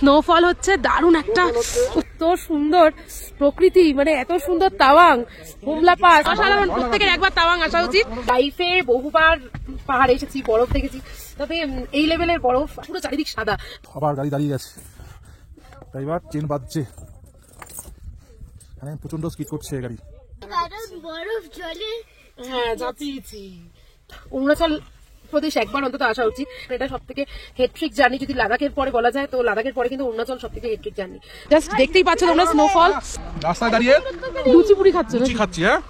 Snowfall হচ্ছে দারুণ একটা এত সুন্দর প্রকৃতি, মানে এত সুন্দর তাওয়াং, বুমলা পাস। অসাধারণ, প্রত্যেকের একবার তাওয়াং আসা উচিত। লাইফে বহুবার পাহাড় এসেছি, বরফ দেখেছি, তবে এই লেভেলের বরফ, পুরো চারিদিক সাদা। আবার গাড়ি দাঁড়িয়ে গেছে, ড্রাইভার ট্রেন বাজছে, এখানে প্রচন্ড স্পিড করছে গাড়ি। বরফ জলে হ্যাঁ চাপিয়েছি। অরুণাচল প্রদেশ একবার অন্তত আসা উচিত। এটা সব থেকে হেট্রিক জার্নি যদি লাদাখের পরে বলা যায়, তো লাদাখের পরে কিন্তু অরুণাচল সব থেকে হেট্রিক জার্নি। জাস্ট দেখতেই পাচ্ছ তোমরা স্নোফল। রাস্তায় দাঁড়িয়ে লুচি পুরি খাচ্ছ? লুচি খাচ্ছি। হ্যাঁ,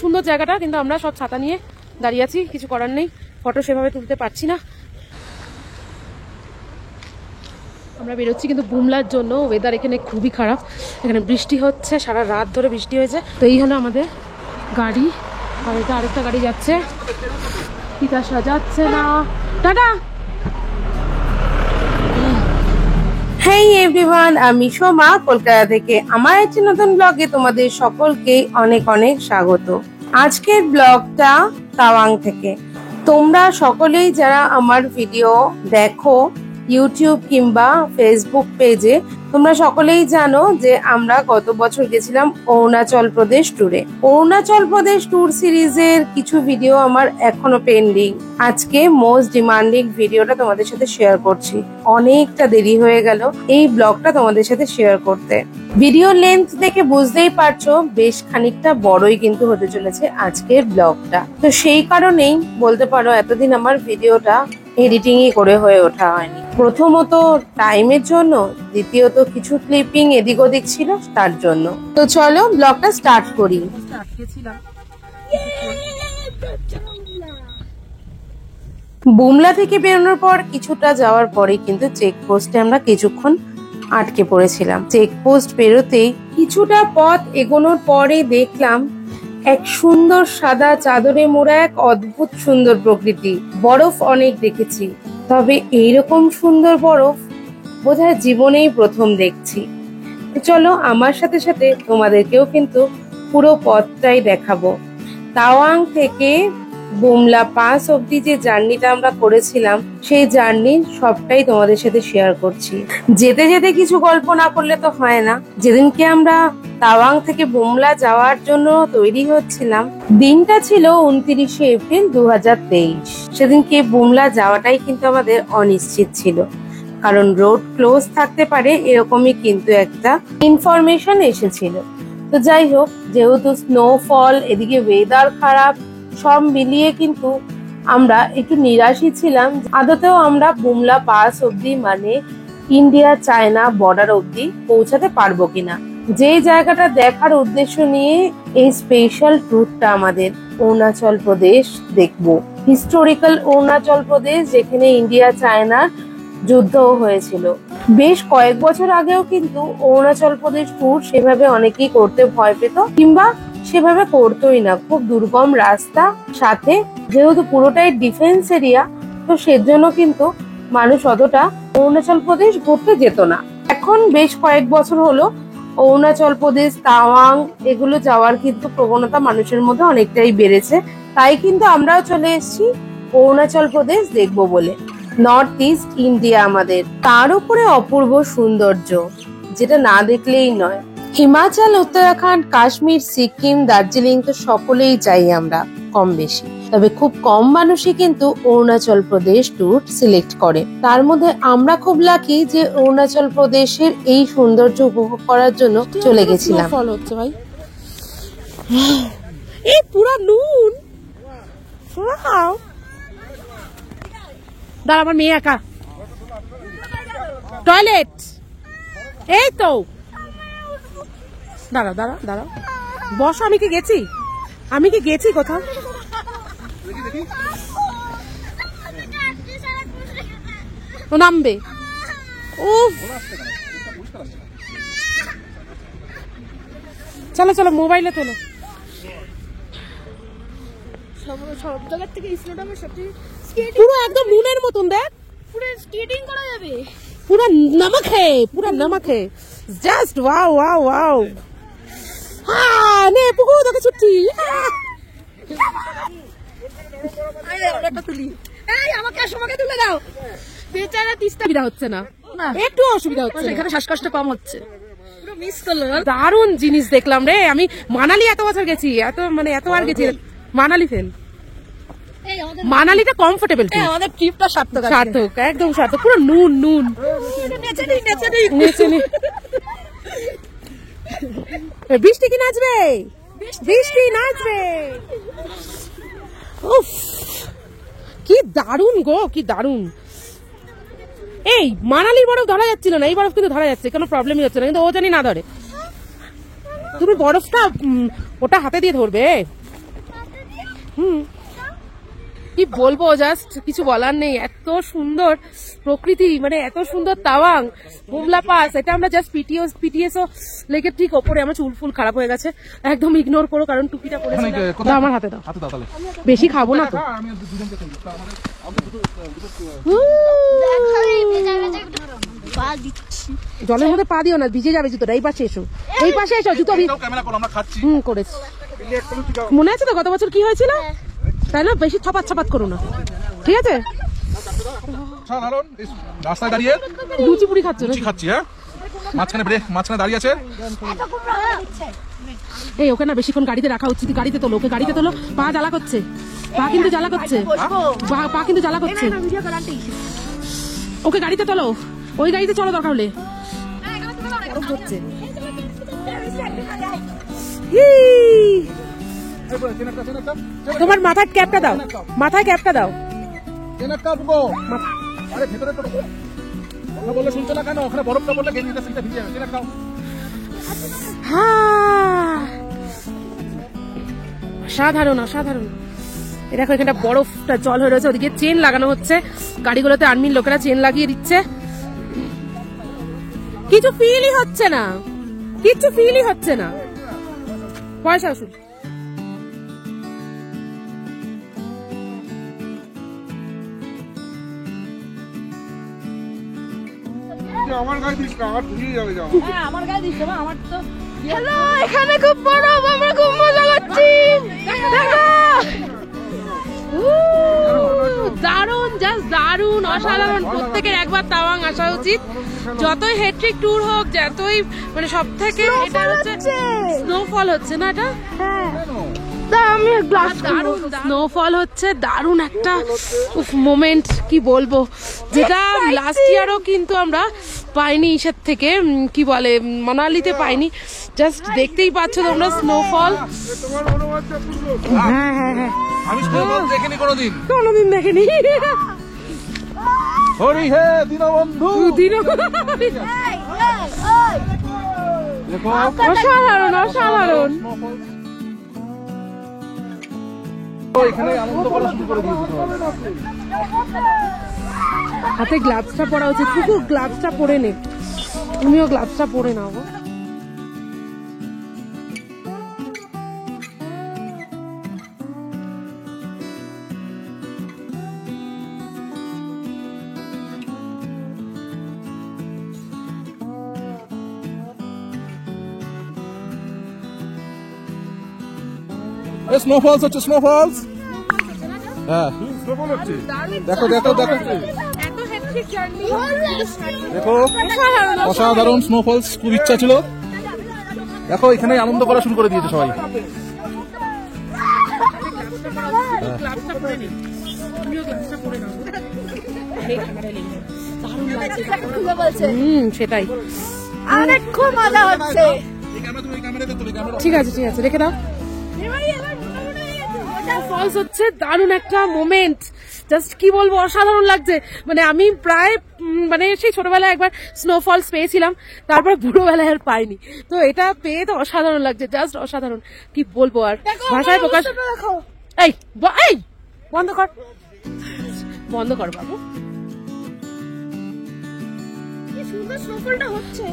সুন্দর জায়গাটা, কিন্তু আমরা সব ছাতা নিয়ে দাঁড়িয়ে আছি, কিছু করার নেই, ফটো সেভাবে তুলতে পারছি না। আমরা বেরোচ্ছি কিন্তু বুমলার জন্য। ওয়েদার এখানে খুবই খারাপ, এখানে বৃষ্টি হচ্ছে, সারা রাত ধরে বৃষ্টি হয়েছে। তো এই হলো আমাদের গাড়ি, আর এটা আরেকটা গাড়ি যাচ্ছে, পিতা সাজাচ্ছে না। টাটা। হেই এভরিওয়ান, আমি সোমা কলকাতা থেকে। আমার একটি নতুন ব্লগে তোমাদের সকলকে অনেক অনেক স্বাগত। আজকের ব্লগটা তাওয়াং থেকে। তোমরা সকলেই যারা আমার ভিডিও দেখো ইউটিউব কিংবা ফেসবুক পেজে, তোমরা সকলেই জানো যে আমরা গত বছর গেছিলাম অরুণাচল প্রদেশ ট্যুরে। অরুণাচল প্রদেশ ট্যুর সিরিজের কিছু ভিডিও আমার এখনো পেন্ডিং। আজকে মোস্ট ডিমান্ডিং ভিডিওটা তোমাদের সাথে শেয়ার করছি। অনেকটা দেরি হয়ে গেল এই ব্লগটা তোমাদের সাথে শেয়ার করতে। ভিডিও লেন্থ দেখে বুঝতেই পারছো বেশ খানিকটা বড়ই কিন্তু হতে চলেছে আজকের ব্লগটা। তো সেই কারণেই বলতে পারো এতদিন আমার ভিডিওটা এডিটিংই করে হয়ে ওঠা হয়নি। প্রথমত টাইমের জন্য, দ্বিতীয়ত কিছু ক্লিপিং এদিক ওদিক ছিল তার জন্য। তো চলো ব্লগটা স্টার্ট করি। বুমলা থেকে বেরোনোর পর কিছুটা যাওয়ার পরে কিন্তু চেকপোস্টে আমরা কিছুক্ষণ আটকে পড়েছিলাম। চেকপোস্ট পেরোতেই কিছুটা পথ এগোনোর পরে দেখলাম এক সুন্দর সাদা চাদরে মোড়া এক অদ্ভুত সুন্দর প্রকৃতি। বরফ অনেক দেখেছি, তবে এইরকম সুন্দর বরফ বোধহয় জীবনেই প্রথম দেখছি। চলো আমার সাথে সাথে তোমাদেরকেও কিন্তু পুরো পথটাই দেখাবো। তাওয়াং থেকে বুমলা পাস অব্দি যে জার্নিটা আমরা করেছিলাম, সেই জার্নির সবটাই তোমাদের সাথে শেয়ার করছি। যেতে যেতে কিছু গল্প না করলে তো হয় না। যেদিনকে আমরা তাওয়াং থেকে বুমলা যাওয়ার জন্য তৈরি হচ্ছিলাম, দিনটা ছিল 29শে এপ্রিল 2023। সেদিনকে বুমলা যাওয়াটাই কিন্তু আমাদের অনিশ্চিত ছিল, কারণ রোড ক্লোজ থাকতে পারে এরকমই কিন্তু একটা ইনফরমেশন এসেছিল। তো যাই হোক, যেহেতু স্নোফল, এদিকে ওয়েদার খারাপ, সব মিলিয়ে কিন্তু আমরা একটু নিরাশই ছিলাম। আদতেও আমরা বুমলা পাস অব্দি, মানে ইন্ডিয়া চায়না বর্ডার অব্দি পৌঁছাতে পারবো কিনা। যে জায়গাটা দেখার উদ্দেশ্য নিয়ে এই স্পেশাল ট্যুরটা আমাদের, অরুণাচল প্রদেশ দেখবো। হিস্টোরিক্যাল অরুণাচল প্রদেশ, যেখানে ইন্ডিয়া চায়নার যুদ্ধও হয়েছিল। বেশ কয়েক বছর আগেও কিন্তু অরুণাচল প্রদেশ ট্যুর সেভাবে অনেকেই করতে ভয় পেত, কিংবা সেভাবে করতোই না। খুব দুর্গম রাস্তা, সাথে যেহেতু পুরোটাই ডিফেন্স এরিয়া, তো সেজন্য কিন্তু মানুষ অতটা অরুণাচল প্রদেশ ঘুরতে যেত না। এখন বেশ কয়েক বছর হলো অরুণাচল প্রদেশ, তাওয়াং এগুলো যাওয়ার কিন্তু প্রবণতা মানুষের মধ্যে অনেকটাই বেড়েছে। তাই কিন্তু আমরাও চলে এসেছি অরুণাচল প্রদেশ দেখবো বলে। নর্থ ইস্ট ইন্ডিয়া আমাদের, তার উপরে অপূর্ব সৌন্দর্য, যেটা না দেখলেই নয়। হিমাচল, উত্তরাখণ্ড, কাশ্মীর, সিকিম, দার্জিলিং তো সকলেই চাই আমরা কম বেশি, তবে খুব কম মানুষই কিন্তু অরুণাচল প্রদেশ ট্যুর সিলেক্ট করে। তার মধ্যে আমরা খুব লাকি যে অরুণাচল প্রদেশের এই সৌন্দর্য উপভোগ করার জন্য চলে গেছিলাম। ফল হচ্ছে ভাই, এই পুরো নুন। দাঁড়া, আমার মেয়ে একা। টয়লেট, এই তো। দাঁড়া দাঁড়া দাঁড়া, বস। আমি কি গেছি কোথাও? ও নামবে। উফ, চলো চলো, মোবাইলে তোলো। সব জায়গা থেকে স্নোটা সবচেয়ে পুরো একদম নুনের মতন, দেখ পুরো স্কেটিং করা যাবে। पूरा नमक है, पूरा नमक है। Just wow wow wow. हाँ ने पुकु तो छुट्टी। আমাকে তুলে দাও। বেচারা তিস্তা সুবিধা হচ্ছে না, একটু অসুবিধা হচ্ছে, এখানে শ্বাসকষ্ট কম হচ্ছে। দারুণ জিনিস দেখলাম রে। আমি মানালি এত বছর গেছি, এতবার গেছি। মানালি ফেল, মানালিটা কমফোর্টেবল, আমাদের ট্রিপটা সার্থক, একদম সার্থক, পুরো নুন নুন। বৃষ্টি কি নাচবে, বৃষ্টি নাচবে। উফ, কি দারুণ গো, কি দারুণ। এই মানালির বরফ ধরা যাচ্ছিল না, এই বরফ কিন্তু ধরা যাচ্ছে, কোনো প্রবলেমই হচ্ছে না, কিন্তু ও জানি না ধরে। তুমি বরফটা ওটা হাতে দিয়ে ধরবে। কি বলবো, জাস্ট কিছু বলার নেই। এত সুন্দর প্রকৃতি, এত সুন্দর তাওয়াং, বুমলা পাস। এটা আমরা জাস্ট পিটিএস লেকের ঠিক ওপরে। আমার চুল ফুল খারাপ হয়ে গেছে, একদম ইগনোর করো, কারণ টুপিটা পরেছি। দাও আমার হাতে দাও, বেশি খাবো না তো। জলের মধ্যে পা দিও না, ভিজে যাবে জুতোটা। এই পাশে এসো, এই পাশে এসো, জুতো করেছি। মনে আছে তো গত বছর কি হয়েছিল, তাই না? বেশি ছপাত ছপাত করো না, ঠিক আছে? রাস্তায় দাঁড়িয়ে লুচি পুরি খাচ্ছ? খাচ্ছি, হ্যাঁ, মাঝখানে দাঁড়িয়ে আছে। এই ওকে না বেশিক্ষণ গাড়িতে রাখা উচিত। গাড়িতে তোলো, ওকে গাড়িতে তোলো। পা জ্বালা করছে, পা কিন্তু জ্বালা করছে, পা কিন্তু জ্বালা করছে। ওকে গাড়িতে তোলো, ওই গাড়িতে চলো দরকার হলে। তোমার মাথায় ক্যাপটা দাও, মাথায় ক্যাপটা দাও। অসাধারণ, অসাধারণ। দেখো এখানটা বরফটা জল হয়ে রয়েছে, ওদিকে চেন লাগানো হচ্ছে গাড়িগুলোতে, আর্মির লোকেরা চেন লাগিয়ে দিচ্ছে। কিছু ফিলই হচ্ছে না, কিছু ফিলই হচ্ছে না। পয়সা আসুন। আমার গায়ে দিস না, আমার ধুয়ে যাবে। আমার গায়ে দিস না, আমার তো। হ্যালো, এখানে খুব বরফ, আমরা খুব মজা করছি। দেখো, দারুণ, জাস্ট দারুণ, অসাধারণ। প্রত্যেকের একবার তাওয়াং আসা উচিত। যতই হেট্রিক ট্যুর হোক, যতই সব থেকে এটা হচ্ছে স্নোফল হচ্ছে না, এটা স্নোফল হচ্ছে দারুণ একটা মোমেন্ট। কি বলবো, যেটা লাস্ট ইয়ারও কিন্তু আমরা পাইনি ইসের থেকে, কি বলে, মানালিতে পাইনি। জাস্ট দেখতেই পাচ্ছ তোমরা স্নোফল। হ্যাঁ হ্যাঁ হ্যাঁ, আমি স্নোফল দেখিনি কোনোদিন দেখিনি। হরি হে দীনবন্ধু, অসাধারণ, অসাধারণ। এখানে আনন্দ করা শুরু করে দিয়েছে। হাতে গ্লাভসটা পরা উচিত, কুকুর গ্লাভসটা পরে নে, তুমিও গ্লাভসটা পরে নাও। স্নোফলস হচ্ছে, স্নোফলস। হ্যাঁ, স্নোফল হচ্ছে। দেখো দেখো দেখো দেখো, অসাধারণ স্নোফলস। খুব ইচ্ছা ছিল। দেখো এখানে আনন্দ করা শুরু করে দিয়েছে সবাই। সেটাই, অনেক খুব মজা হচ্ছে। ঠিক আছে, ঠিক আছে, রেখে দাও। ফলস হচ্ছে দারুণ একটা মোমেন্ট, জাস্ট কি বলবো, অসাধারণ লাগছে। আমি প্রায় সেই ছোটবেলায় একবার স্নোফলস পেয়েছিলাম, তারপরে বুড়োবেলায় আর পাইনি। তো এটা পেয়ে তো অসাধারণ লাগছে, জাস্ট অসাধারণ। কি বলবো আর, ভাষায় প্রকাশ। এই এই বন্ধ কর, বন্ধ কর বাবু। কি সুন্দর স্নোফলটা হচ্ছে।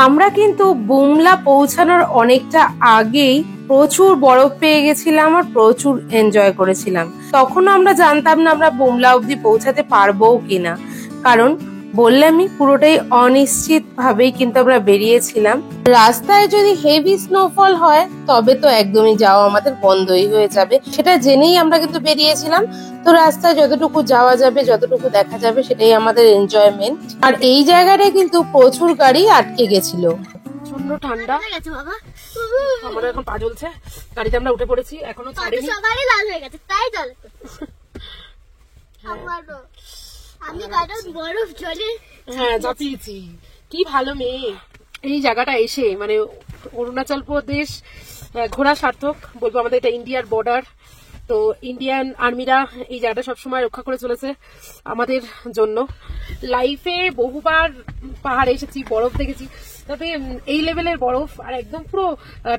আমরা কিন্তু বুমলা পৌঁছানোর অনেকটা আগেই প্রচুর বরফ পেয়ে গেছিলাম আর প্রচুর এনজয় করেছিলাম। তখন আমরা জানতাম না আমরা বুমলা অবধি পৌঁছাতে পারবো কিনা, কারণ বললামই পুরোটাই অনিশ্চিত ভাবেই কিন্তু আমরা বেরিয়েছিলাম। রাস্তায় যদি হেভি স্নোফল হয় তবে তো একদমই যাওয়া আমাদের বন্ধই হয়ে যাবে, সেটা জেনেই আমরা কিন্তু বেরিয়েছিলাম। তো রাস্তায় যতটুকু যাওয়া যাবে, যতটুকু দেখা যাবে, সেটাই আমাদের এনজয়মেন্ট। আর এই জায়গাটায় কিন্তু প্রচুর গাড়ি আটকে গেছিল। প্রচন্ড ঠান্ডা, হয়ে গেছে বাবা। আমার এখন পা জ্বলছে। গাড়িতে আমরা উঠে পড়েছি, এখনো ছাড়েনি। সবারই লাল হয়ে গেছে, তাই জল আমারও। আমি কারণ বরফ জলে হ্যাঁ চাপিয়েছি। কি ভালো মেয়ে। এই জায়গাটা এসে মানে অরুণাচল প্রদেশ ঘোরা সার্থক বলবো। আমাদের এটা ইন্ডিয়ার বর্ডার, তো ইন্ডিয়ান আর্মিরা এই জায়গাটা সবসময় রক্ষা করে চলেছে আমাদের জন্য। লাইফে বহুবার পাহাড়ে এসেছি, বরফ দেখেছি, তবে এই লেভেলের বরফ আর একদম পুরো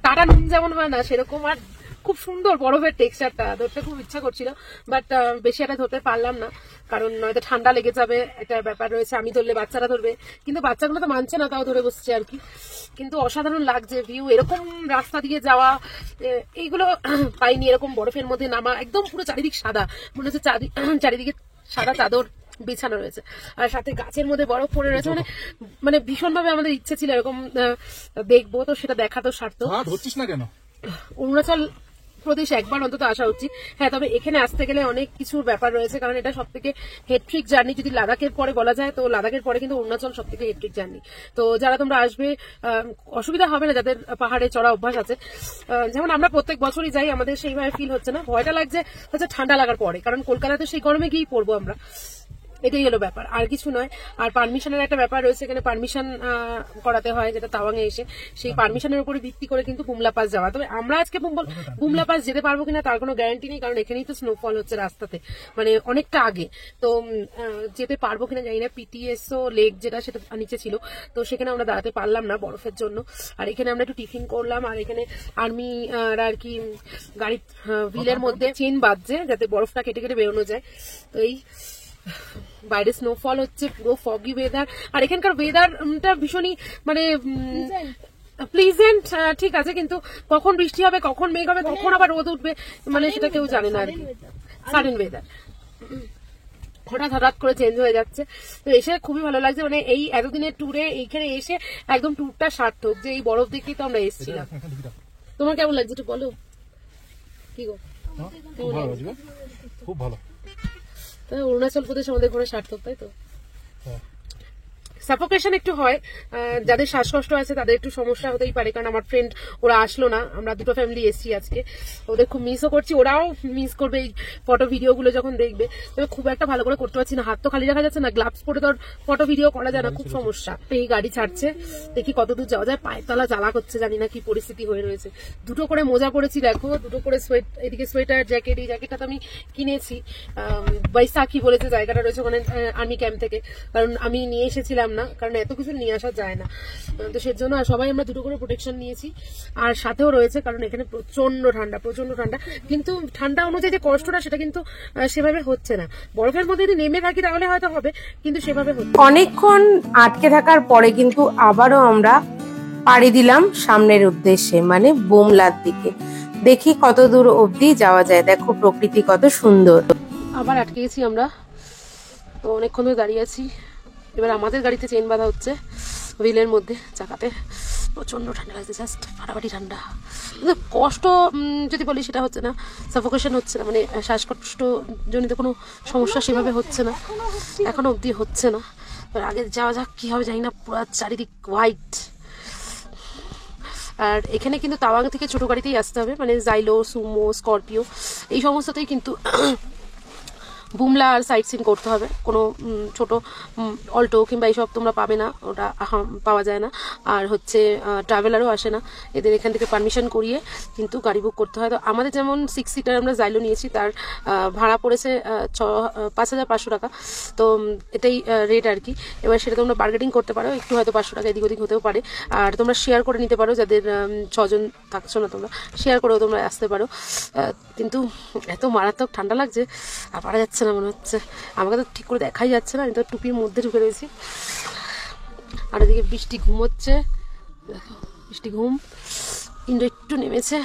টাটা নুন যেমন হয় না সেরকম, আর খুব সুন্দর বরফের টেক্সচারটা ধরতে খুব ইচ্ছা করছিল, বাট বেশি একটা ধরতে পারলাম না, কারণ নয়তো ঠান্ডা লেগে যাবে, এটার ব্যাপার রয়েছে। আমি ধরলে বাচ্চারা ধরবে, কিন্তু বাচ্চাগুলো তো মানছে না, তাও ধরে বসছে আর কি। কিন্তু অসাধারণ লাগছে ভিউ, এরকম রাস্তা দিয়ে যাওয়া, এইগুলো পাইনি। এরকম বরফের মধ্যে নামা, একদম পুরো চারিদিক সাদা, মনে হচ্ছে চারিদিকে সাদা চাদর বিছানো রয়েছে, আর সাথে গাছের মধ্যে বরফ পড়ে রয়েছে। মানে ভীষণ ভাবে আমাদের ইচ্ছে ছিল এরকম দেখবো, তো সেটা দেখা তো সার্থক। ধরছিস না কেন? অরুণাচল প্রদেশ একবার অন্তত আসা উচিত। হ্যাঁ, তবে এখানে আসতে গেলে অনেক কিছুর ব্যাপার রয়েছে, কারণ এটা সব থেকে হেট্রিক জার্নি যদি লাদাখের পরে বলা যায়, তো লাদাখের পরে কিন্তু অরুণাচল সব থেকে হেট্রিক জার্নি। তো যারা তোমরা আসবে অসুবিধা হবে না, যাদের পাহাড়ে চড়া অভ্যাস আছে। যেমন আমরা প্রত্যেক বছরই যাই, আমাদের সেইভাবে ফিল হচ্ছে না। ভয়টা লাগছে হচ্ছে ঠান্ডা লাগার পরে, কারণ কলকাতাতে সেই গরমে গিয়েই পড়বো আমরা, এটাই হলো ব্যাপার, আর কিছু নয়। আর পারমিশনের একটা ব্যাপার রয়েছে, এখানে পারমিশন করাতে হয়, যেটা তাওয়াংয়ে এসে সেই পারমিশনের উপরে ভিত্তি করে কিন্তু বুমলা পাস যাওয়া। তবে আমরা আজকে বুমলা পাস যেতে পারবো কিনা তার কোনো গ্যারান্টি নেই, কারণ এখানেই তো স্নোফল হচ্ছে রাস্তাতে, মানে অনেকটা আগে। তো যেতে পারবো কিনা জানি না। পিটিএসও লেক যেটা, সেটা নিচে ছিল, তো সেখানে আমরা দাঁড়াতে পারলাম না বরফের জন্য। আর এখানে আমরা একটু টিফিন করলাম, আর এখানে আর্মি আর কি গাড়ির হুইলের মধ্যে চেন বাঁধছে যাতে বরফটা কেটে কেটে বেরোনো যায়। তো এই বাইরে স্নোফল হচ্ছে, পুরো ফগি ওয়েদার, আর এখানকার ওয়েদারটা ভীষণই মানে প্লিজেন্ট, ঠিক আছে, কিন্তু কখন বৃষ্টি হবে, কখন মেঘ হবে, কখন আবার রোদ উঠবে, মানে সেটা কেউ জানে না আর কি। সাডেন ওয়েদার হঠাৎ করে চেঞ্জ হয়ে যাচ্ছে। তো এসে খুবই ভালো লাগছে, মানে এই এতদিনের ট্যুরে এইখানে এসে একদম ট্যুরটা সার্থক, যে এই বরফ দেখেই তো আমরা এসেছিলাম। তোমার কেমন লাগছে একটু বলো। কি গো, খুব ভালো লাগছে, খুব ভালো। অরুণাচল প্রদেশ আমাদের ঘোরা সার্থক, তাই তো। সাফোকেশন একটু হয়, যাদের শ্বাসকষ্ট আছে তাদের একটু সমস্যা হতেই পারে, কারণ আমার ফ্রেন্ড ওরা আসলো না, আমরা দুটো ফ্যামিলি এসেছি আজকে, ওদের খুব মিসও করছি, ওরাও মিস করবে এই ফটো ভিডিও গুলো যখন দেখবে। তবে খুব একটা ভালো করে করতে পারছি না, হাত তো খালি রাখা যাচ্ছে না, গ্লাভস পরে তো ফটো ভিডিও করা যায় না, খুব সমস্যা। এই গাড়ি ছাড়ছে, দেখি কতদূর যাওয়া যায়। পায়ের তলা জ্বালা করছে, জানি না কি পরিস্থিতি হয়ে রয়েছে। দুটো করে মোজা পরেছি, দেখো, দুটো করে এদিকে সোয়েটার, জ্যাকেট। এই জ্যাকেটটা তো আমি কিনেছি, বৈশাখী বলেছে জায়গাটা রয়েছে ওখানে আর্মি ক্যাম্প থেকে, কারণ আমি নিয়ে এসেছিলাম না, কারণ এত কিছু নিয়ে আসা যায় না, তো সেজন্য সবাই আমরা দুটো করে প্রোটেকশন নিয়েছি। আর সাথেও রয়েছে, কারণ এখানে প্রচন্ড ঠান্ডা, কিন্তু ঠান্ডা অনুযায়ী যে কষ্টটা সেটা কিন্তু সেভাবে হচ্ছে না। বরফের মধ্যে যদি নেমে থাকি তাহলে হয়তো হবে, কিন্তু সেভাবে হচ্ছে। অনেকক্ষণ আটকে থাকার পরে কিন্তু আবারও আমরা পাড়ি দিলাম সামনের উদ্দেশ্যে, মানে বুমলার দিকে। দেখি কত দূর অবধি যাওয়া যায়। দেখো প্রকৃতি কত সুন্দর। আবার আটকে গেছি আমরা, তো অনেকক্ষণ ধরে দাঁড়িয়ে আছি। এবার আমাদের গাড়িতে চেন বাঁধা হচ্ছে হুইলের মধ্যে, চাকাতে। প্রচন্ড ঠান্ডা লাগছে, জাস্ট ফাটাফাটি ঠান্ডা। কিন্তু কষ্ট যদি বলি সেটা হচ্ছে না, সাফোকেশন হচ্ছে না, মানে শ্বাসকষ্ট জনিত কোনো সমস্যা সেভাবে হচ্ছে না, এখনো অবধি হচ্ছে না। এবার আগে যাওয়া যাক, কি হবে জানি না, পুরো চারিদিক হোয়াইট। আর এখানে কিন্তু তাওয়াং থেকে ছোট গাড়িতেই আসতে হবে, মানে জাইলো, সুমো, স্করপিও, এই সমস্ততেই কিন্তু বুমলা আর সাইট সিন করতে হবে। কোনো ছোট অল্টো কিংবা এইসব তোমরা পাবে না, ওটা পাওয়া যায় না। আর হচ্ছে ট্রাভেলারও আসে না, এদের এখান থেকে পারমিশন করিয়ে কিন্তু গাড়ি বুক করতে হয়। তো আমাদের যেমন 6 সিটার আমরা জাইলো নিয়েছি, তার ভাড়া পড়েছে 5,500 টাকা, তো এটাই রেট আর কি। এবার সেটা তোমরা বার্গেটিং করতে পারো, একটু হয়তো 500 টাকা এদিক ওদিক হতেও পারে। আর তোমরা শেয়ার করে নিতে পারো, যাদের 6 জন থাকছো না তোমরা শেয়ার করেও তোমরা আসতে পারো। কিন্তু এত মারাত্মক ঠান্ডা লাগছে, আর পারা যাচ্ছে না মনে হচ্ছে। আমাকে তো ঠিক করে দেখাই যাচ্ছে না, আমি তো টুপির মধ্যে ঢুকে রয়েছি। আর এদিকে বৃষ্টি ঘুমোচ্ছে, দেখো বৃষ্টি ঘুম, কিন্তু একটু নেমেছে।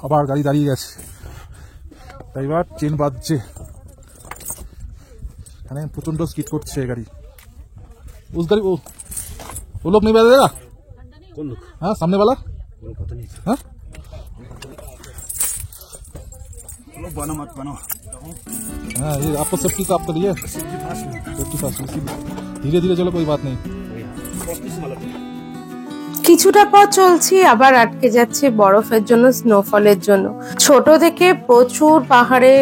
আবার গাড়ি দাঁড়িয়ে গেছে, তাই এবার চেন বাজছে। এখানে প্রচন্ড স্কিড করছে গাড়ি। उस गाड़ी वो लोग नहीं बैठेगा? कौन लोग? हाँ सामने वाला? पता नहीं। हाँ बनो मत बनो। हाँ ये आपको सेफ्टी का आपका दिया सेफ्टी पास, धीरे धीरे चलो, कोई बात नहीं। কিছুটা পথ চলছি, আবার আটকে যাচ্ছি বরফের জন্য, স্নোফলের জন্য। ছোট থেকে প্রচুর পাহাড়ে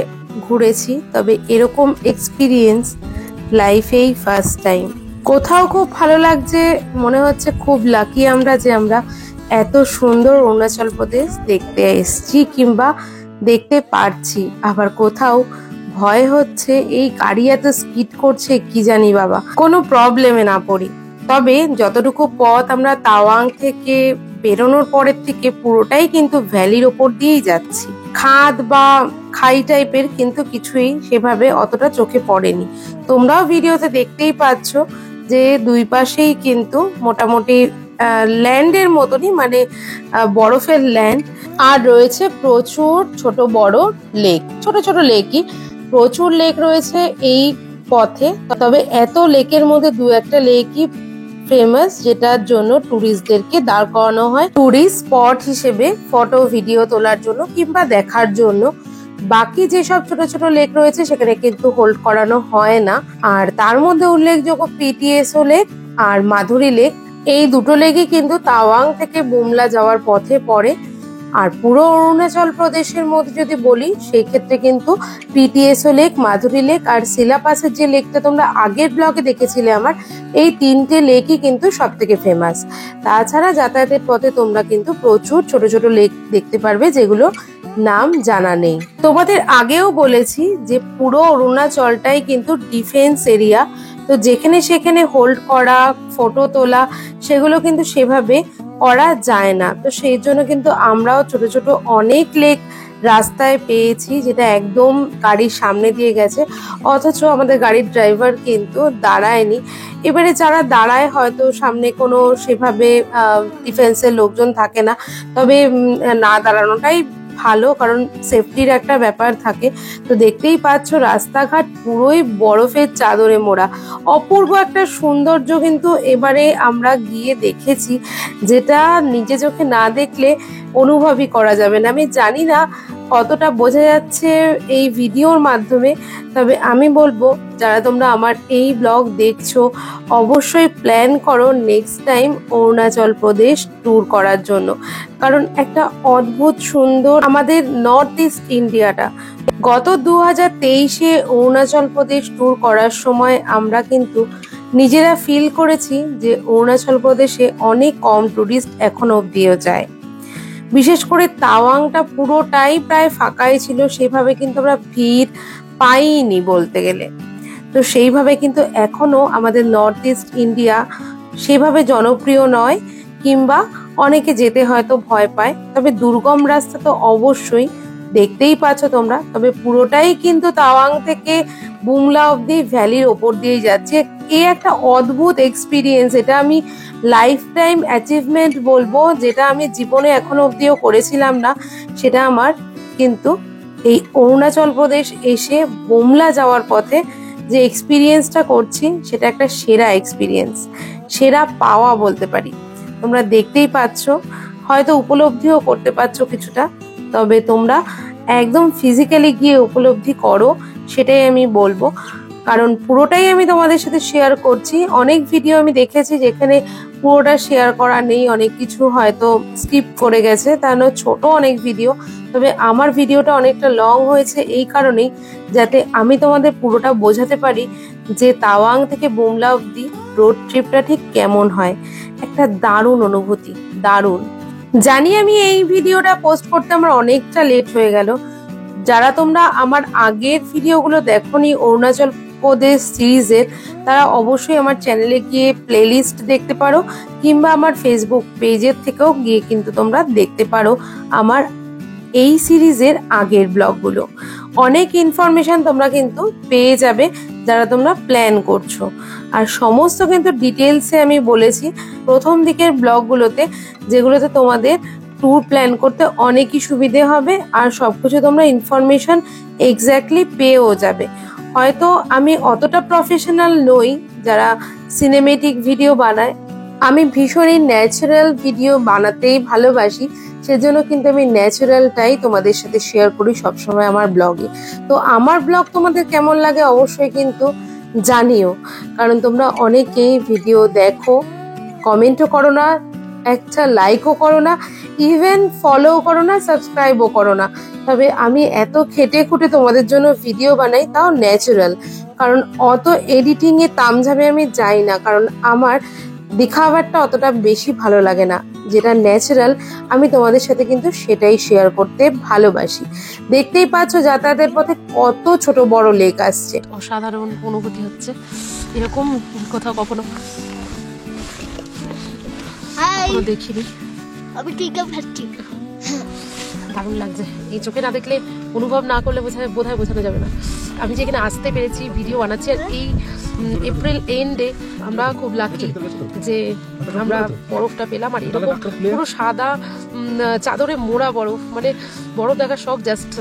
ঘুরেছি, তবে এরকম এক্সপিরিয়েন্স লাইফেই ফার্স্ট টাইম। কোথাও খুব ভালো লাগছে, মনে হচ্ছে খুব লাকি আমরা যে আমরা এত সুন্দর অরুণাচল প্রদেশ দেখতে এসেছি কিংবা দেখতে পারছি। আবার কোথাও ভয় হচ্ছে, এই গাড়ি এত স্পিড করছে কি জানি বাবা, কোনো প্রবলেমে না পড়ি। তবে যতটুকু পথ আমরা তাওয়াং থেকে বেরোনোর পরের থেকে পুরোটাই কিন্তু ভ্যালির ওপর দিয়েই যাচ্ছি। খাদ বা খাই টাইপের কিন্তু কিছুই সেভাবে অতটা চোখে পড়েনি। তোমরাও ভিডিওতে দেখতেই পাচ্ছ যে দুই পাশেই কিন্তু মোটামুটি ল্যান্ডের মতনই, মানে বরফের ল্যান্ড। আর রয়েছে প্রচুর ছোট বড় লেক, ছোট ছোট লেকই প্রচুর লেক রয়েছে এই পথে। তবে এত লেকের মধ্যে দু একটা লেকই ফেমাস, যেটার জন্য টুরিস্টদেরকে দাঁড় করানো হয় টুরিস্ট স্পট হিসেবে, ফটো ভিডিও তোলার জন্য কিংবা দেখার জন্য। বাকি যেসব ছোট ছোট লেক রয়েছে সেখানে কিন্তু হোল্ড করানো হয় না। আর তার মধ্যে উল্লেখযোগ্য পিটিএসও লেক আর মাধুরী লেক, এই দুটো লেকই কিন্তু তাওয়াং থেকে বুমলা যাওয়ার পথে পড়ে। আর পুরো অরুণাচল প্রদেশের মধ্যে যদি বলি সেই ক্ষেত্রে কিন্তু পিটিএসও লেক, মাধুরী লেক আর সিলাপাসের যে লেকটা তোমরা আগের ব্লগে দেখেছিলে আমার, এই তিনটে লেকই কিন্তু সব থেকে ফেমাস। তাছাড়া যাতায়াতের পথে তোমরা কিন্তু প্রচুর ছোট ছোট লেক দেখতে পারবে যেগুলো নাম জানা নেই। তোমাদের আগেও বলেছি যে পুরো অরুণাচলটাই কিন্তু ডিফেন্স এরিয়া, তো যেখানে সেখানে হোল্ড করা, ফটো তোলা সেগুলো কিন্তু সেভাবে করা যায় না। তো সেই জন্য কিন্তু আমরাও ছোট ছোট অনেক লেক রাস্তায় পেয়েছি, যেটা একদম গাড়ির সামনে দিয়ে গেছে, অথচ আমাদের গাড়ির ড্রাইভার কিন্তু দাঁড়ায়নি। এবারে যারা দাঁড়ায় হয়তো সামনে কোনো সেভাবে ডিফেন্সের লোকজন থাকে না, তবে না দাঁড়ানোটাই ভালো, কারণ সেফটির একটা ব্যাপার থাকে। তো দেখতেই পাচ্ছ রাস্তাঘাট পুরোই বরফের চাদরে মোড়া, অপূর্ব একটা সৌন্দর্য কিন্তু এবারে আমরা গিয়ে দেখেছি, যেটা নিজে চোখে না দেখলে অনুভবই করা যাবে না। আমি জানি না কতটা বোঝা যাচ্ছে এই ভিডিওর মাধ্যমে, তবে আমি বলবো যারা তোমরা আমার এই ব্লগ দেখছো অবশ্যই প্ল্যান করো next time Arunachal Pradesh tour করার জন্য, কারণ একটা অদ্ভুত সুন্দর আমাদের নর্থ ইস্ট ইন্ডিয়াটা। গত 2023-এ অরুণাচল প্রদেশ ট্যুর করার সময় আমরা কিন্তু নিজেরা ফিল করেছি যে অরুণাচল প্রদেশে অনেক কম টুরিস্ট এখনো অবধিও যায়। বিশেষ করে তাওয়াংটা পুরোটাই প্রায় ফাঁকাই ছিল, সেভাবে কিন্তু আমরা ভিড় পাইনি বলতে গেলে। তো সেইভাবে কিন্তু এখনো আমাদের নর্থ ইস্ট ইন্ডিয়া সেভাবে জনপ্রিয় নয়, কিংবা অনেকে যেতে হয়তো ভয় পায়। তবে দুর্গম রাস্তা তো অবশ্যই দেখতেই পাচ্ছ তোমরা, তবে পুরোটাই কিন্তু তাওয়াং থেকে বুমলা অব্দি ভ্যালির ওপর দিয়ে যাচ্ছে। এই একটা অদ্ভুত এক্সপিরিয়েন্স, এটা আমি লাইফ টাইম অ্যাচিভমেন্ট বলবো, যেটা আমি জীবনে এখনো অব্দিও করেছিলাম না। সেটা আমার কিন্তু এই অরুণাচল প্রদেশ এসে বুমলা যাওয়ার পথে যে এক্সপিরিয়েন্সটা করছি সেটা একটা সেরা এক্সপিরিয়েন্স, সেরা পাওয়া বলতে পারি। তোমরা দেখতেই পাচ্ছ, হয়তো উপলব্ধিও করতে পারছো কিছুটা, তবে তোমরা একদম ফিজিক্যালি গিয়ে উপলব্ধি করো, সেটাই আমি বলবো। কারণ পুরোটাই আমি তোমাদের সাথে শেয়ার করছি। অনেক ভিডিও আমি দেখেছি যেখানে পুরোটা শেয়ার করা নেই, অনেক কিছু হয়তো স্কিপ করে গেছে, তাহলে ছোট অনেক ভিডিও। তবে আমার ভিডিওটা অনেকটা লং হয়েছে এই কারণেই, যাতে আমি তোমাদের পুরোটা বোঝাতে পারি যে তাওয়াং থেকে বুমলা অবধি রোড ট্রিপটা ঠিক কেমন হয়। একটা দারুণ অনুভূতি, দারুণ। জানি আমি এই ভিডিওটা পোস্ট করতে আমার অনেকটা লেট হয়ে গেল। যারা তোমরা আমার আগের ভিডিওগুলো দেখোনি অরুণাচল প্রদেশ সিরিজের, তারা অবশ্যই আমার চ্যানেলে গিয়ে প্লেলিস্ট দেখতে পারো, কিংবা আমার ফেসবুক পেজের থেকেও গিয়ে কিন্তু তোমরা দেখতে পারো আমার এই সিরিজের আগের ব্লগগুলো। অনেক ইনফরমেশন তোমরা কিন্তু পেয়ে যাবে যারা তোমরা প্ল্যান করছো। আর সমস্ত কিন্তু ডিটেলসে আমি বলেছি প্রথম দিকের ব্লগগুলোতে, যেগুলোতে তোমাদের ট্যুর প্ল্যান করতে অনেকই সুবিধে হবে, আর সবকিছু তোমরা ইনফরমেশন এক্স্যাক্টলি পেয়েও যাবে। হয়তো আমি অতটা প্রফেশনাল নই যারা সিনেমেটিক ভিডিও বানায়, আমি ভীষণই ন্যাচারাল ভিডিও বানাতেই ভালোবাসি, সেজন্য কিন্তু আমি ন্যাচারালটাই তোমাদের সাথে শেয়ার করি সবসময় আমার ব্লগে। তো আমার ব্লগ তোমাদের কেমন লাগে অবশ্যই কিন্তু জানিও, কারণ তোমরা অনেকেই ভিডিও দেখো, কমেন্টও করো না, একটা লাইকও করো না, ইভেন ফলো করো না, সাবস্ক্রাইবও করো না। তবে আমি এত খেটে খুঁটে তোমাদের জন্য ভিডিও বানাই, তাও ন্যাচারাল, কারণ অত এডিটিং এ তামঝামে আমি যাই না, কারণ আমার দেখাবারটা অতটা বেশি ভালো লাগে না। যেটা ন্যাচারাল আমি তোমাদের সাথে কিন্তু সেটাই শেয়ার করতে ভালোবাসি। দেখতেই পাচ্ছ যাতায়াতের পথে কত ছোট বড় লেক আসছে, অসাধারণ অনুভূতি হচ্ছে, এরকম কোথাও কখনো হাই, দেখিনি। আমি ঠিক খাচ্ছি। দারুণ লাগছে, এই চোখে না দেখলে অনুভব না করলে বোধহয় বোঝানো যাবে না। আমি যেখানে আসতে পেরেছি, ভিডিও বানাচ্ছি, আর এই এপ্রিল এন্ডে আমরা খুব লাকি যে আমরা বরফটা পেলাম। আর এরকম পুরো সাদা চাদরে মোড়া বরফ, মানে বরফ দেখার শখ জাস্ট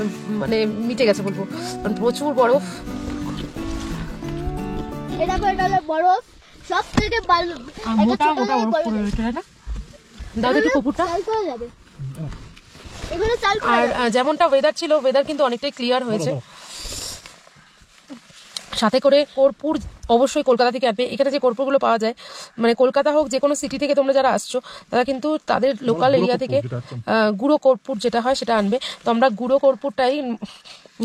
মানে মিটে গেছে বলবো, কারণ প্রচুর বরফ। এটা হলো বরফ, সব থেকে ভালো। মোটা মোটা বরফ পড়ে রয়েছে, তাই না? দাও দেখি কপুরটা। চাল করা যাবে, এগুলো চাল করা আর যাবে। যেমনটা ওয়েদার ছিল, ওয়েদার কিন্তু অনেকটাই ক্লিয়ার হয়েছে। সাথে করে কর্পূর অবশ্যই কলকাতা থেকে আনবে। এখানে যে কর্পূরগুলো পাওয়া যায়, মানে কলকাতা হোক, যে কোনো সিটি থেকে তোমরা যারা আসছো, তারা কিন্তু তাদের লোকাল এরিয়া থেকে গুঁড়ো কর্পূর যেটা হয় সেটা আনবে। তো আমরা গুঁড়ো কর্পূরটাই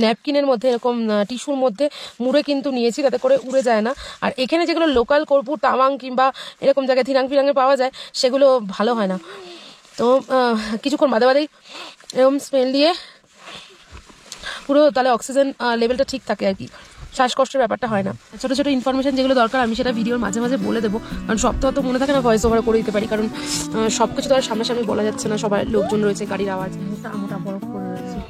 ন্যাপকিনের মধ্যে, এরকম টিস্যুর মধ্যে মুড়ে কিন্তু নিয়েছি, তাতে করে উড়ে যায় না। আর এখানে যেগুলো লোকাল কর্পূর তাওয়াং কিংবা এরকম জায়গায় ধিরাং ফিরাঙে পাওয়া যায়, সেগুলো ভালো হয় না। তো কিছুক্ষণ বাদে বাদেই এরকম স্মেল দিয়ে পুরো তাহলে অক্সিজেন লেভেলটা ঠিক থাকে আর কি, শ্বাসকষ্টের ব্যাপারটা হয় না। ছোট ছোট ইনফরমেশন যেগুলো দরকার আমি সেটা ভিডিওর মাঝে মাঝে বলে দেবো, কারণ সব তো মনে থাকে না ভয়েস ওভার করে দিতে পারি, কারণ সব কিছু তো আর সামনাসামনি বলা যাচ্ছে না, সবাই লোকজন রয়েছে, গাড়ির আওয়াজ, মোটা বরফ পড়ে রয়েছে।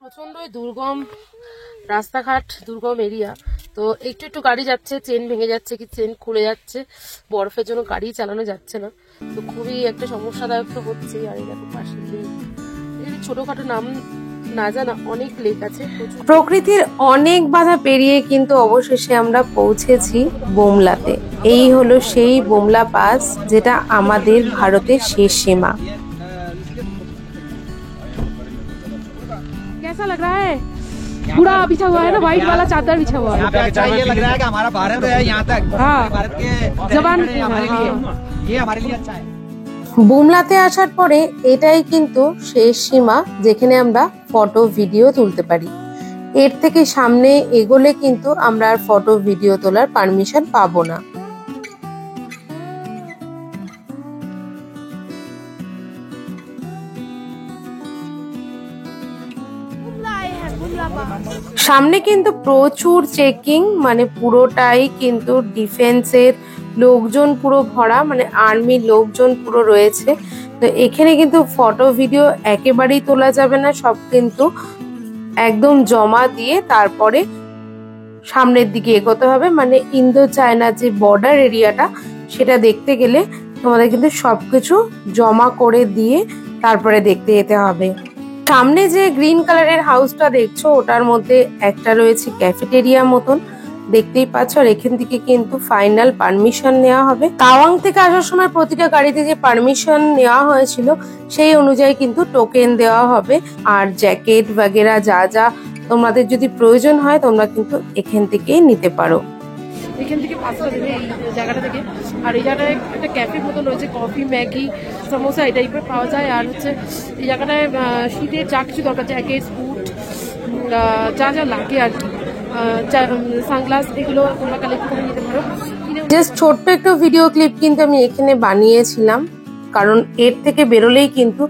প্রচন্ডই দুর্গম রাস্তাঘাট, দুর্গম এরিয়া। তো একটু একটু গাড়ি যাচ্ছে, চেন ভেঙে যাচ্ছে কি চেন খুলে যাচ্ছে, বরফের জন্য গাড়ি চালানো যাচ্ছে না। তো খুবই একটা সমস্যাদায়ক তো হচ্ছেই। আর এই দেখো পাশে ছোটখাটো না জানা অনেক লেক আছে। প্রকৃতির অনেক বাধা পেরিয়ে কিন্তু অবশেষে আমরা পৌঁছেছি বোমলাতে। এই হলো সেই বোমলা পাস, যেটা আমাদের ভারতের শেষ সীমা। कैसा लग रहा है? पूरा बिछा हुआ है ना, व्हाइट वाला चादर बिछा हुआ है। यहाँ पे अच्छा ये लग रहा है कि हमारा भारत है यहाँ तक। हाँ। भारत के जवान हमारे लिए हाँ। ये हमारे लिए अच्छा है। বোমলাতে আসার পরে এটাই কিন্তু শেষ সীমা, যেখানে আমরা ফটো ভিডিও তুলতে পারি। এর থেকে সামনে এগোলে কিন্তু আমরা আর ফটো ভিডিও তোলার পারমিশন পাবো না। সামনে কিন্তু প্রচুর চেকিং, মানে পুরোটাই কিন্তু ডিফেন্সের লোকজন পুরো ভরা, মানে আর্মির লোকজন পুরো রয়েছে। তো এখানে কিন্তু ফটো ভিডিও একেবারেই তোলা যাবে না, সব কিন্তু একদম জমা দিয়ে তারপরে সামনের দিকে এগোতে হবে। মানে ইন্দো চায়না যে বর্ডার এরিয়াটা, সেটা দেখতে গেলে তোমাদের কিন্তু সবকিছু জমা করে দিয়ে তারপরে দেখতে যেতে হবে। সামনে যে গ্রিন কালারের হাউসটা দেখছো, ওটার মধ্যে একটা রয়েছে ক্যাফেটেরিয়া মতন, দেখতেই পাচ্ছ। আর এখান থেকে কিন্তু ফাইনাল পারমিশন নেওয়া হবে। তাওয়াং থেকে আসার সময় প্রতিটা গাড়িতে যে পারমিশন নেওয়া হয়েছিল, সেই অনুযায়ী কিন্তু টোকেন দেওয়া হবে। আর জ্যাকেট বাগেরা যা যা তোমাদের যদি প্রয়োজন হয়, তোমরা কিন্তু এখান থেকেই নিতে পারো। এখান থেকে পাঁচটা দেবে এই জায়গাটা থেকে। আর এই জায়গাটায় একটা ক্যাফের মতন রয়েছে, কফি, ম্যাগি, সমোসা এই টাইপের পাওয়া যায়। আর হচ্ছে এই জায়গাটায় শীতের যা কিছু দরকার, জ্যাকেট, বুট, যা যা লাগে আর কি, সানগ্লাস, এগুলো তোমরা কালেক্ট করে নিতে পারো। জাস্ট ছোট্ট একটা ভিডিও ক্লিপ কিন্তু আমি এখানে বানিয়েছিলাম, কারণ এর থেকে বেরোলেই কিন্তু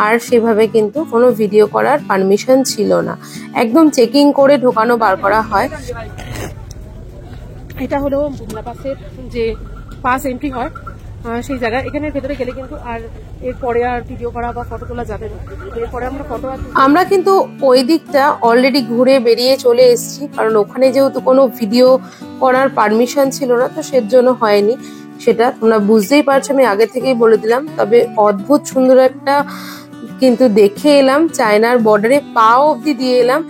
আর সেভাবে কিন্তু কোনো ভিডিও করার পারমিশন ছিল না। একদম চেকিং করে ঢোকানো বার করা হয়। এটা হলো বোমলা পাসের যে পাস এন্ট্রি হয় সেই জায়গা। এখানের ভেতরে গেলে কিন্তু আর এরপরে আর ভিডিও করা বা ফটো তোলা যাবে না। এরপরে আমরা কিন্তু ওই দিকটা অলরেডি ঘুরে বেরিয়ে চলে এসেছি, কারণ ওখানে যেহেতু কোনো ভিডিও করার পারমিশন ছিল না, তো সেজন্য হয়নি। সেটা তোমরা বুঝতেই পারছো, আমি আগে থেকেই বলে দিলাম। তবে অদ্ভুত সুন্দর একটা কিন্তু দেখে এলাম, চায়নার বর্ডারে পা অবধি দিয়ে এলাম।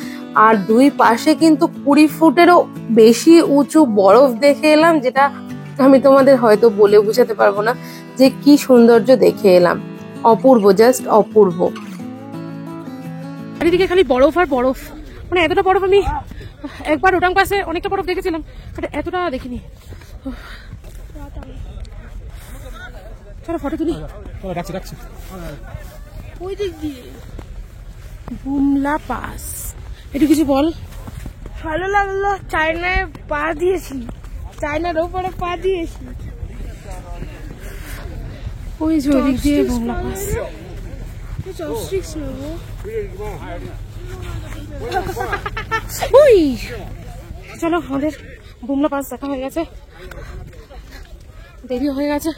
আর দুই পাশে কিন্তু 20 ফুটেরও বেশি উঁচু বরফ দেখে এলাম, যেটা আমি তোমাদের হয়তো বলে বোঝাতে পারবো না যে কি সৌন্দর্য দেখে এলাম। অপূর্ব, জাস্ট অপূর্ব। চারিদিকে খালি বরফ আর বরফ, মানে এতটা বরফ আমি একবার ওটাং পাশে অনেকটা বরফ দেখেছিলাম, বাট এতটা দেখিনি। চলো ফটো তুলি। রাখছি রাখছি। ওই দিক দিয়ে বুমলা পাস, একটু কিছু বল। ভালো লাগলো, চায়নায় পা দিয়েছি, চায়নার ওপরে পা দিয়েছি। ওই যে ওই দিক দিয়ে বুমলা পাস। ওই চলো, আমাদের বুমলা পাস দেখা হয়ে গেছে, দেরি হয়ে গেছে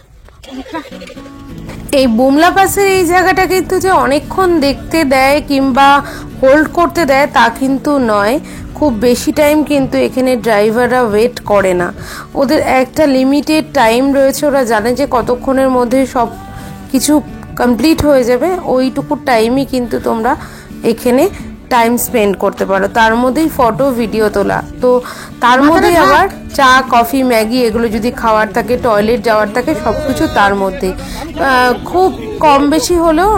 অনেকটা। এই বোমলা পাসের এই জায়গাটা কিন্তু যে অনেকক্ষণ দেখতে দেয় কিংবা হোল্ড করতে দেয় তা কিন্তু নয়। খুব বেশি টাইম কিন্তু এখানে ড্রাইভাররা ওয়েট করে না। ওদের একটা লিমিটেড টাইম রয়েছে, ওরা জানে যে কতক্ষণের মধ্যে সব কিছু কমপ্লিট হয়ে যাবে। ওইটুকু টাইমই কিন্তু তোমরা এখানে টাইম স্পেন্ড করতে পারো, তার মধ্যেই ফটো ভিডিও তোলা। তো তার মধ্যেই আবার চা, কফি, ম্যাগি এগুলো যদি খাওয়ার থাকে, টয়লেট যাওয়ার থাকে, সবকিছু তার মধ্যে। খুব কম বেশি হলেও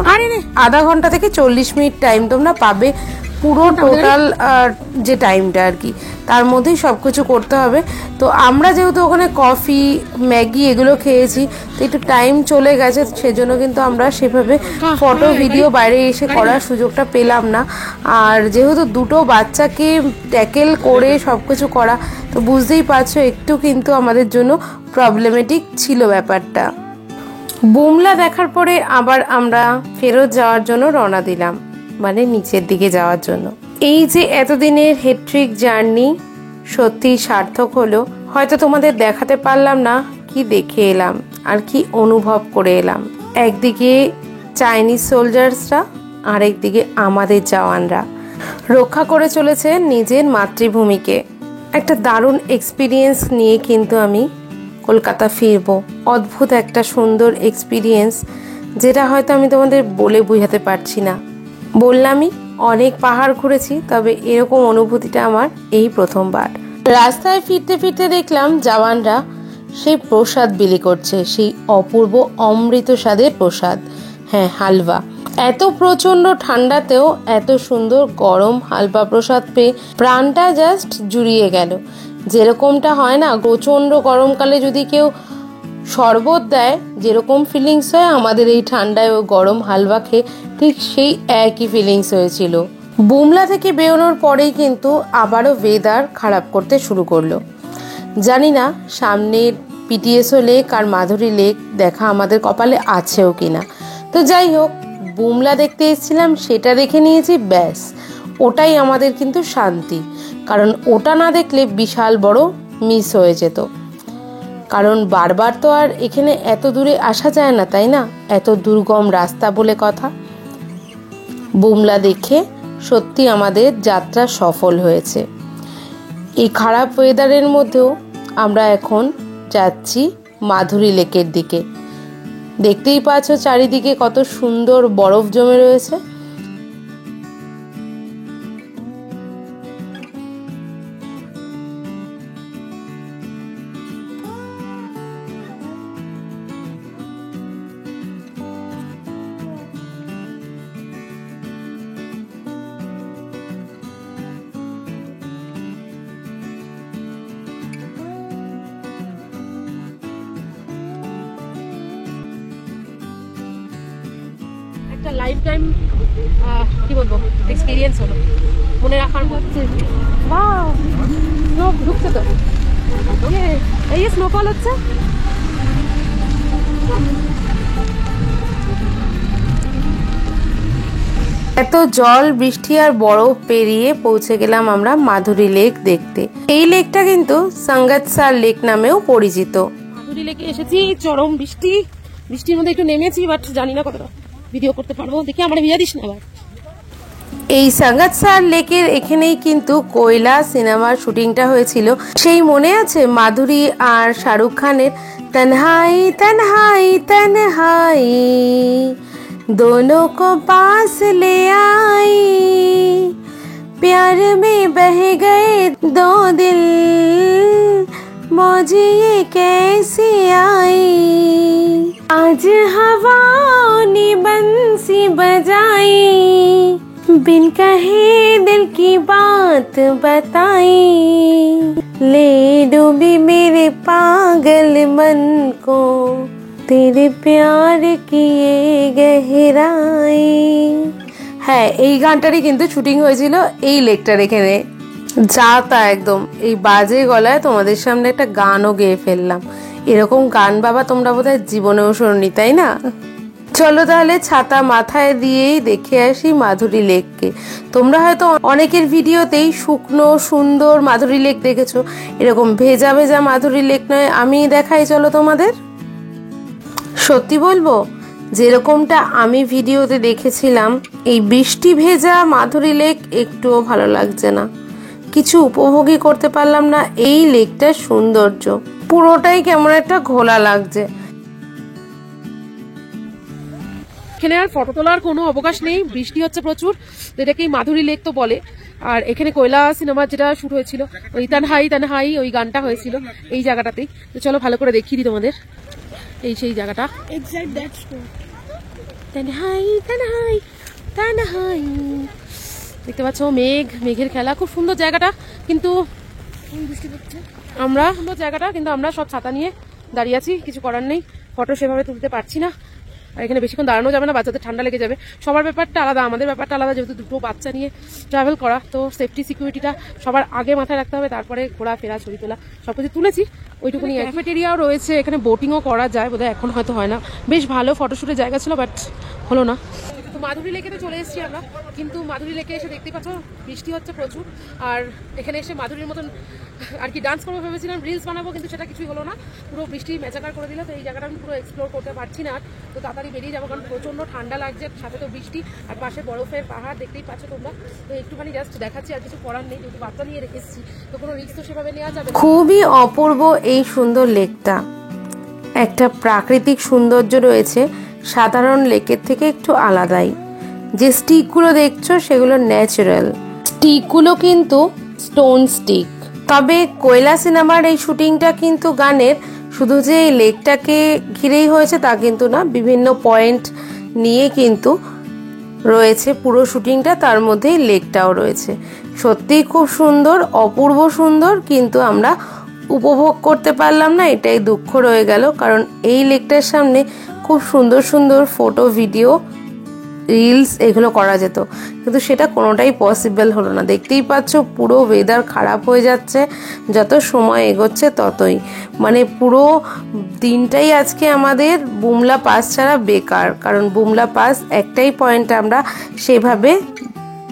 আধা ঘন্টা থেকে 40 মিনিট টাইম তোমরা পাবে, পুরো টোটাল যে টাইমটা আর কি, তার মধ্যেই সবকিছু করতে হবে। তো আমরা যেহেতু ওখানে কফি, ম্যাগি এগুলো খেয়েছি, তো একটু টাইম চলে গেছে, সেজন্য কিন্তু আমরা সেভাবে ফটো ভিডিও বাইরে এসে করার সুযোগটা পেলাম না। আর যেহেতু দুটো বাচ্চাকে ট্যাকেল করে সবকিছু করা, তো বুঝতেই পারছো একটু কিন্তু আমাদের জন্য প্রবলেমেটিক ছিল ব্যাপারটা। বুমলা দেখার পরে আবার আমরা ফেরত যাওয়ার জন্য রওনা দিলাম, মানে নিচের দিকে যাওয়ার জন্য। এই যে এতদিনের হেট্রিক জার্নি সত্যি সার্থক হলো। হয়তো তোমাদের দেখাতে পারলাম না কি দেখে এলাম আর কি অনুভব করে এলাম। একদিকে চাইনিজ সোলজার্সরা, আর একদিকে আমাদের জওয়ানরা রক্ষা করে চলেছে নিজের মাতৃভূমিকে। একটা দারুণ এক্সপিরিয়েন্স নিয়ে কিন্তু আমি কলকাতা ফিরবো। অদ্ভুত একটা সুন্দর এক্সপিরিয়েন্স, যেটা হয়তো আমি তোমাদের বলে বোঝাতে পারছি না। বললামই অনেক পাহাড় ঘুরেছি, তবে এরকম অনুভূতিটা আমার এই প্রথমবার। রাস্তায় ফিরতে ফিরতে দেখলাম জওয়ানরা সেই প্রসাদ বিলি করছে, সেই অপূর্ব অমৃত স্বাদের প্রসাদ, হ্যাঁ হালুয়া। এত প্রচন্ড ঠান্ডাতেও এত সুন্দর গরম হালুয়া প্রসাদ পেয়ে প্রাণটা জাস্ট জুড়িয়ে গেল। যেরকমটা হয় না প্রচন্ড গরমকালে যদি কেউ শরবত দেয়, যেরকম ফিলিংস হয় আমাদের এই ঠান্ডায় ও গরম হালুয়া খেয়ে ঠিক সেই একই ফিলিংস হয়েছিল। বুমলা থেকে বেরোনোর পরেই কিন্তু আবারও ওয়েদার খারাপ করতে শুরু করলো। জানি না সামনের পিটিএসও লেক আর মাধুরী লেক দেখা আমাদের কপালে আছেও কিনা। তো যাই হোক, বুমলা দেখতে এসেছিলাম, সেটা দেখে নিয়েছি, ব্যাস ওটাই আমাদের কিন্তু শান্তি। কারণ ওটা না দেখলে বিশাল বড় মিস হয়ে যেত। কারণ বারবার তো আর এখানে এত দূরে আসা যায় না, তাই না? এত দুর্গম রাস্তা বলে কথা। বুমলা দেখে সত্যি আমাদের যাত্রা সফল হয়েছে। এই খারাপ ওয়েদারের মধ্যেও আমরা এখন যাচ্ছি মাধুরী লেকের দিকে। দেখতেই পাচ্ছ চারিদিকে কত সুন্দর বরফ জমে রয়েছে। একটা লাইফ টাইম কি বলবো এক্সপিরিয়েন্স হলো, মনে রাখার মধ্যে। ওয়াও, স্নো ঢুকছে তো, এই স্নোফল হচ্ছে। এত জল, বৃষ্টি আর বরফ পেরিয়ে পৌঁছে গেলাম আমরা মাধুরী লেক দেখতে। এই লেকটা কিন্তু সঙ্গতসার লেক নামেও পরিচিত। মাধুরী লেকে এসেছি, চরম বৃষ্টি, বৃষ্টির মধ্যে একটু নেমেছি, বাট জানি না কতটা ভিডিও করতে পারবো। দেখি আমার ভিজা দিস না আবার। এই সঙ্গতসার লেকের এখানেই কিন্তু কোয়লা সিনেমার শুটিংটা হয়েছিল। সেই মনে আছে মাধুরী আর শাহরুখ খানের তনহাই তনহাই তনহাই दोनों को पास ले आई, प्यार में बह गए दो दिल, मौज ये कैसे आई, आज हवाओं ने बंसी बजाई, बिन कहे दिल की बात बताई, ले डूबी मेरे पागल मन को तेरे प्यार किए गहराई। হ্যাঁ, এই গানটারই কিন্তু শুটিং হয়েছিল এই লেকটার এখানে। যা তা একদম এই বাজে গলায় তোমাদের সামনে একটা গানও গেয়ে ফেললাম। এরকম গান বাবা তোমরা বোধহয় জীবনেও শোনোনি, তাই না? চলো তাহলে ছাতা মাথায় দিয়েই দেখে আসি মাধুরী লেককে। তোমরা হয়তো অনেকের ভিডিওতেই শুকনো সুন্দর মাধুরী লেক দেখেছো, এরকম ভেজা ভেজা মাধুরী লেক নয়, আমি দেখাই চলো তোমাদের। সত্যি বলবো, যেরকমটা আমি ভিডিওতে দেখেছিলাম এই বৃষ্টি ভেজা মাধুরী লেক একটুও ভালো লাগছে না, কিছু উপভোগই করতে পারলাম না এই লেকটার সৌন্দর্য। পুরোটাই কেমন একটা ঘোলা লাগছে। এখানে আর ফটো তোলার কোনো অবকাশ নেই, বৃষ্টি হচ্ছে প্রচুর, যেটাকেই মাধুরী লেক তো বলে। আর এখানে কোয়লা সিনেমার যেটা শুট হয়েছিল, ওই তানহাই তানহাই ওই গানটা হয়েছিল এই জায়গাটাতেই। তো চলো ভালো করে দেখিয়ে দিই তোমাদের, এই সেই জায়গাটা। Exact that spot. তানহাই তানহাই তানহাই, দেখতে পাচ্ছ মেঘের খেলা, খুব সুন্দর জায়গাটা। কিন্তু আমরা সব ছাতা নিয়ে দাঁড়িয়ে আছি, কিছু করার নেই, ফটো সেভাবে তুলতে পারছি না। আর এখানে বেশিক্ষণ দাঁড়ানো যাবে না, বাচ্চাদের ঠান্ডা লেগে যাবে। সবার ব্যাপারটা আলাদা, আমাদের ব্যাপারটা আলাদা, যেহেতু দুটো বাচ্চা নিয়ে ট্রাভেল করা, তো সেফটি সিকিউরিটিটা সবার আগে মাথায় রাখতে হবে, তারপরে ঘোরাফেরা ছবি তোলা সবকিছু তুলেছি ওইটুকুনি। ক্যাফেটেরিয়াও রয়েছে এখানে, বোটিংও করা যায় বোধহয়, এখন হয়তো হয় না। বেশ ভালো ফটোশুটের জায়গা ছিল, বাট হলো না। তো মাধুরী লেকে তো চলে এসেছি আমরা, কিন্তু মাধুরী লেকে এসে দেখতে পাচ্ছ বৃষ্টি হচ্ছে প্রচুর। আর এখানে এসে মাধুরীর মতন আর কি ডান্স করবো ভেবেছিলাম, রিলস বানাবো, কিন্তু সেটা কিছুই হলো না, পুরো বৃষ্টি মেচাকার করে দিল। তো এই জায়গাটা আমি পুরো এক্সপ্লোর করতে পারছি না, তো তাড়াতাড়ি বেরিয়ে যাবো, কারণ প্রচন্ড ঠান্ডা লাগছে, সাথে তো বৃষ্টি আর পাশে বরফের পাহাড় দেখতেই পাচ্ছ তোমরা। তো একটুখানি জাস্ট দেখাচ্ছি, আর কিছু করার নেই, যেহেতু বাচ্চা নিয়ে রেখেছি, তো কোনো রিস্ক তো সেভাবে নেওয়া যাবে না। খুবই অপূর্ব এই সুন্দর লেকটা, একটা প্রাকৃতিক সৌন্দর্য রয়েছে সাধারণ লেকের থেকে একটু আলাদাই। যে স্টিকগুলো দেখছো সেগুলো ন্যাচারাল স্টিকগুলো, কিন্তু স্টোন স্টিক। তবে কোয়েলা সিনেমার এই শুটিংটা কিন্তু গানের শুধু যে এই লেকটাকে ঘিরেই হয়েছে তা কিন্তু না, বিভিন্ন পয়েন্ট নিয়ে কিন্তু রয়েছে পুরো শুটিংটা, তার মধ্যেই লেকটাও রয়েছে। সত্যিই খুব সুন্দর, অপূর্ব সুন্দর, কিন্তু আমরা উপভোগ করতে পারলাম না, এটাই দুঃখ রয়ে গেল। কারণ এই লেকটার সামনে খুব সুন্দর সুন্দর ফটো, ভিডিও, রিলস এগুলো করা যেত, কিন্তু সেটা কোনোটাই পসিবল হলো না। দেখতেই পাচ্ছ পুরো ওয়েদার খারাপ হয়ে যাচ্ছে, যত সময় এগোচ্ছে ততই। মানে পুরো দিনটাই আজকে আমাদের বুমলা পাস ছাড়া বেকার। কারণ বুমলা পাস একটাই পয়েন্ট আমরা সেভাবে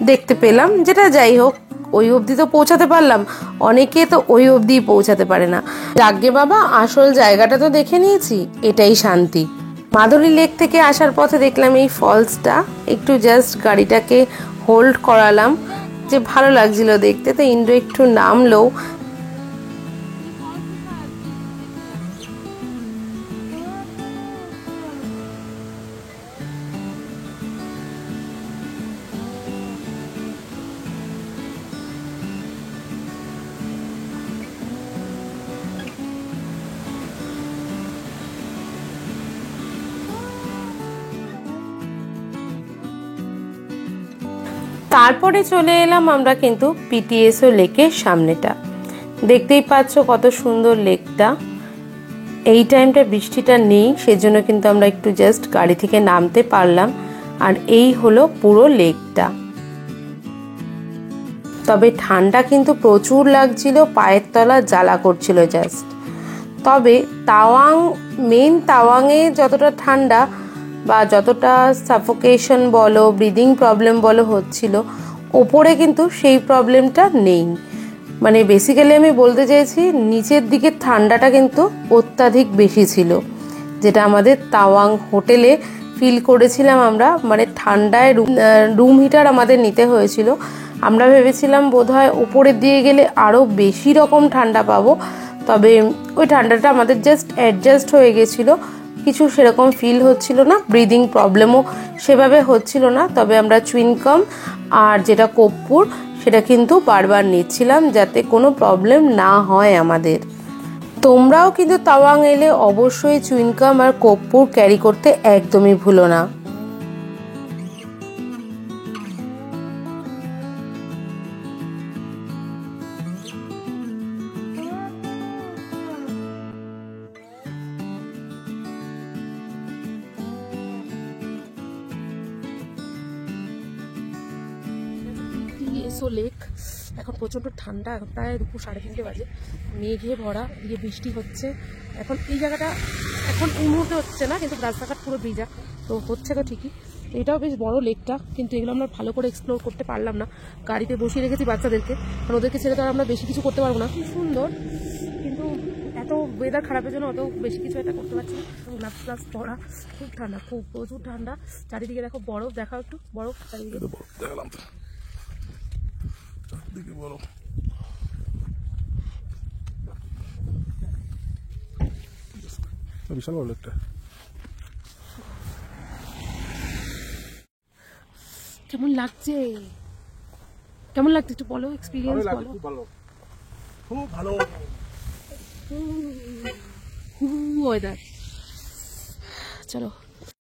দেখতে পেলাম, যেটা যাই হোক ওই অবধি তো পৌঁছাতে পারলাম, অনেকে তো ওই অবধি পৌঁছাতে পারে না। যাগ্গে বাবা, আসল জায়গাটা তো দেখে নিয়েছি, এটাই শান্তি। মাধুরী লেক থেকে আসার পথে দেখলাম এই ফলসটা, একটু জাস্ট গাড়িটাকে হোল্ড করালাম, যে ভালো লাগছিল দেখতে, তো ইন্দ্র একটু নামলো। তারপরে চলে এলাম আমরা কিন্তু পিটিএসও লেকের সামনেটা। দেখতেই পাচ্ছ কত সুন্দর লেকটা। এই টাইমটা বৃষ্টিটা নেই, সেজন্য কিন্তু আমরা একটু জাস্ট গাড়ি থেকে নামতে পারলাম। আর এই হলো পুরো লেকটা। তবে ঠান্ডা কিন্তু প্রচুর লাগছিল, পায়ের তলা জ্বালা করছিল জাস্ট। তবে তাওয়াং, মেন তাওয়াংয়ে যতটা ঠান্ডা বা যতটা সাফোকেশন বলো, ব্রিদিং প্রবলেম বলো হচ্ছিল, ওপরে কিন্তু সেই প্রবলেমটা নেই। মানে বেসিক্যালি আমি বলতে চাইছি নিচের দিকে ঠান্ডাটা কিন্তু অত্যাধিক বেশি ছিল, যেটা আমাদের তাওয়াং হোটেলে ফিল করেছিলাম আমরা। মানে ঠান্ডায় রুম হিটার আমাদের নিতে হয়েছিল। আমরা ভেবেছিলাম বোধহয় উপরের দিকে গেলে আরও বেশি রকম ঠান্ডা পাবো, তবে ওই ঠান্ডাটা আমাদের জাস্ট অ্যাডজাস্ট হয়ে গেছিলো, কিছু সেরকম ফিল হচ্ছিল না, ব্রিদিং প্রবলেমও সেভাবে হচ্ছিল না। তবে আমরা চুইনকাম আর যেটা কর্পূর সেটা কিন্তু বারবার নিচ্ছিলাম, যাতে কোনো প্রবলেম না হয় আমাদের। তোমরাও কিন্তু তাওয়াং এলে অবশ্যই চুইনকাম আর কর্পূর ক্যারি করতে একদমই ভুলো না। এসো লেক, এখন প্রচণ্ড ঠান্ডা, এখন প্রায় দুপুর 3:30 বাজে, মেঘে ভরা, দিয়ে বৃষ্টি হচ্ছে। এখন এই জায়গাটা এখন এই মুহূর্তে হচ্ছে না, কিন্তু রাস্তাঘাট পুরো ভিজা, তো হচ্ছে তো ঠিকই। এটাও বেশ বড় লেকটা, কিন্তু এগুলো আমরা ভালো করে এক্সপ্লোর করতে পারলাম না। গাড়িতে বসিয়ে রেখেছি বাচ্চাদেরকে, কারণ ওদেরকে ছেড়ে তো আর আমরা বেশি কিছু করতে পারবো না। খুব সুন্দর, কিন্তু এত ওয়েদার খারাপের জন্য অত বেশি কিছু এটা করতে পারছি না। গ্লাভস গ্লাভস পরা, খুব ঠান্ডা, খুব প্রচুর ঠান্ডা। চারিদিকে দেখো বরফ, দেখাও একটু বরফ চারিদিকে। দেখালাম তো দিকে বলো। বিশাল বড় লেকটা। কেমন লাগছে, কেমন লাগছে একটু বলো, এক্সপিরিয়েন্স বলো। খুব ভালো, খুব ভালো ওয়েদার। চলো